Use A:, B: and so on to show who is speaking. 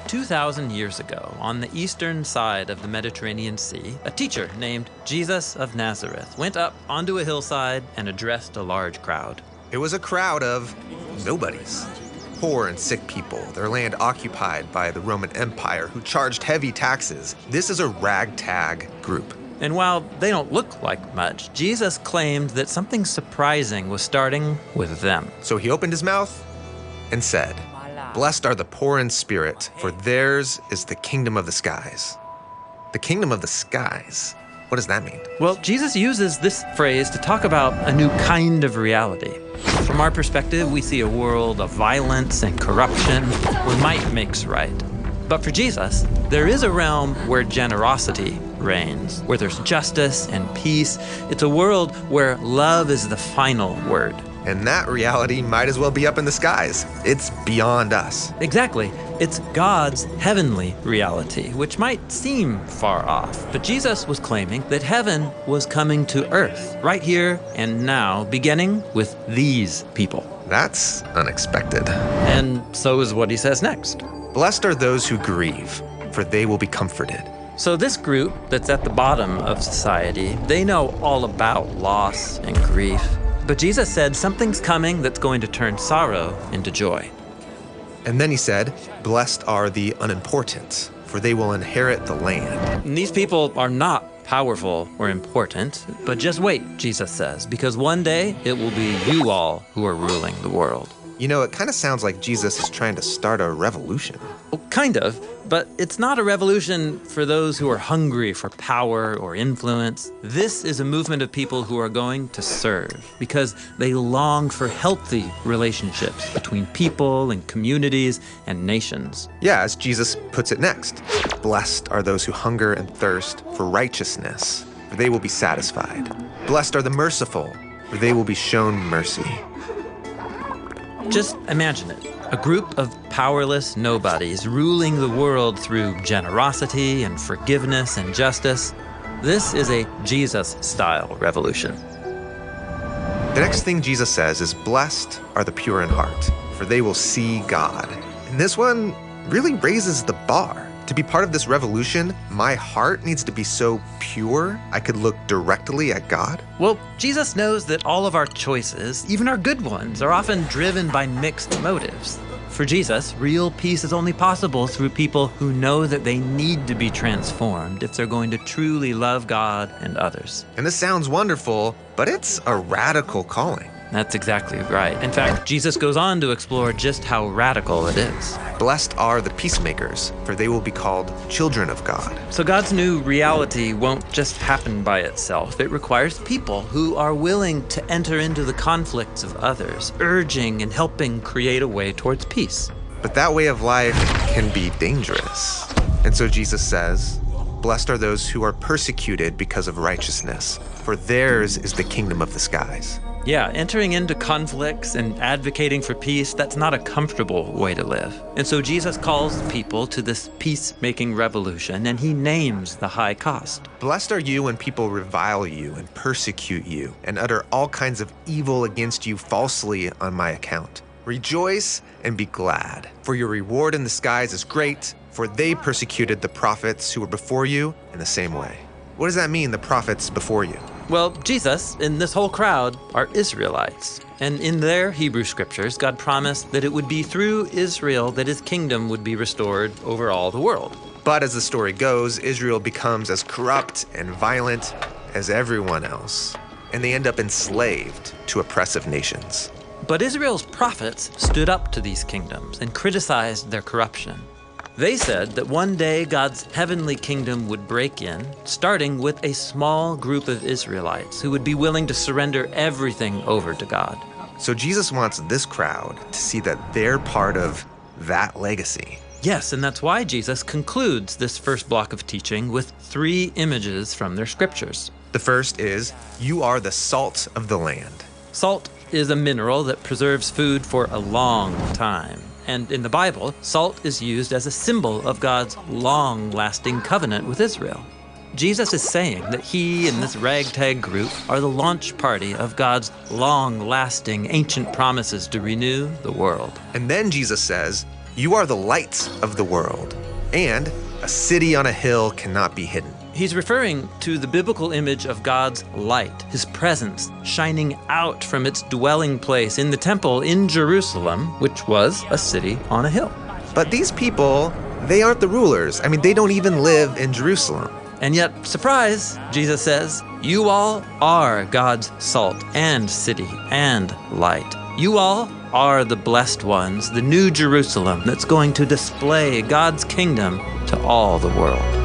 A: 2,000 years ago, on the eastern side of the Mediterranean Sea, a teacher named Jesus of Nazareth went up onto a hillside and addressed a large crowd.
B: It was a crowd of nobodies. Poor and sick people, their land occupied by the Roman Empire, who charged heavy taxes. This is a ragtag group.
A: And while they don't look like much, Jesus claimed that something surprising was starting with them.
B: So he opened his mouth and said, "Blessed are the poor in spirit, for theirs is the kingdom of the skies." The kingdom of the skies? What does that mean?
A: Well, Jesus uses this phrase to talk about a new kind of reality. From our perspective, we see a world of violence and corruption where might makes right. But for Jesus, there is a realm where generosity reigns, where there's justice and peace. It's a world where love is the final word.
B: And that reality might as well be up in the skies. It's beyond us.
A: Exactly. It's God's heavenly reality, which might seem far off. But Jesus was claiming that heaven was coming to earth, right here and now, beginning with these people.
B: That's unexpected.
A: And so is what he says next.
B: Blessed are those who grieve, for they will be comforted.
A: So this group that's at the bottom of society, they know all about loss and grief. But Jesus said something's coming that's going to turn sorrow into joy.
B: And then he said, "Blessed are the unimportant, for they will inherit the land."
A: And these people are not powerful or important, but just wait, Jesus says, because one day it will be you all who are ruling the world.
B: You know, it kind of sounds like Jesus is trying to start a revolution.
A: Well, kind of, but it's not a revolution for those who are hungry for power or influence. This is a movement of people who are going to serve because they long for healthy relationships between people and communities and nations.
B: Yeah, as Jesus puts it next, "Blessed are those who hunger and thirst for righteousness, for they will be satisfied. Blessed are the merciful, for they will be shown mercy."
A: Just imagine it. A group of powerless nobodies ruling the world through generosity and forgiveness and justice. This is a Jesus-style revolution.
B: The next thing Jesus says is, "Blessed are the pure in heart, for they will see God." And this one really raises the bar. To be part of this revolution, my heart needs to be so pure I could look directly at God.
A: Well, Jesus knows that all of our choices, even our good ones, are often driven by mixed motives. For Jesus, real peace is only possible through people who know that they need to be transformed if they're going to truly love God and others.
B: And this sounds wonderful, but it's a radical calling.
A: That's exactly right. In fact, Jesus goes on to explore just how radical it is.
B: Blessed are the peacemakers, for they will be called children of God.
A: So God's new reality won't just happen by itself. It requires people who are willing to enter into the conflicts of others, urging and helping create a way towards peace.
B: But that way of life can be dangerous. And so Jesus says, "Blessed are those who are persecuted because of righteousness, for theirs is the kingdom of the skies."
A: Yeah, entering into conflicts and advocating for peace, that's not a comfortable way to live. And so Jesus calls people to this peacemaking revolution, and he names the high cost.
B: "Blessed are you when people revile you and persecute you and utter all kinds of evil against you falsely on my account. Rejoice and be glad, for your reward in the skies is great, for they persecuted the prophets who were before you in the same way." What does that mean, the prophets before you?
A: Well, Jesus and this whole crowd are Israelites. And in their Hebrew scriptures, God promised that it would be through Israel that his kingdom would be restored over all the world.
B: But as the story goes, Israel becomes as corrupt and violent as everyone else, and they end up enslaved to oppressive nations.
A: But Israel's prophets stood up to these kingdoms and criticized their corruption. They said that one day God's heavenly kingdom would break in, starting with a small group of Israelites who would be willing to surrender everything over to God.
B: So Jesus wants this crowd to see that they're part of that legacy.
A: Yes, and that's why Jesus concludes this first block of teaching with 3 images from their scriptures.
B: The first is, "You are the salt of the land."
A: Salt is a mineral that preserves food for a long time. And in the Bible, salt is used as a symbol of God's long-lasting covenant with Israel. Jesus is saying that he and this ragtag group are the launch party of God's long-lasting ancient promises to renew the world.
B: And then Jesus says, "You are the light of the world. And a city on a hill cannot be hidden.
A: He's referring to the biblical image of God's light, his presence shining out from its dwelling place in the temple in Jerusalem, which was a city on a hill.
B: But these people, they aren't the rulers. I mean, they don't even live in Jerusalem.
A: And yet, surprise, Jesus says, you all are God's salt and city and light. You all are the blessed ones, the new Jerusalem that's going to display God's kingdom to all the world.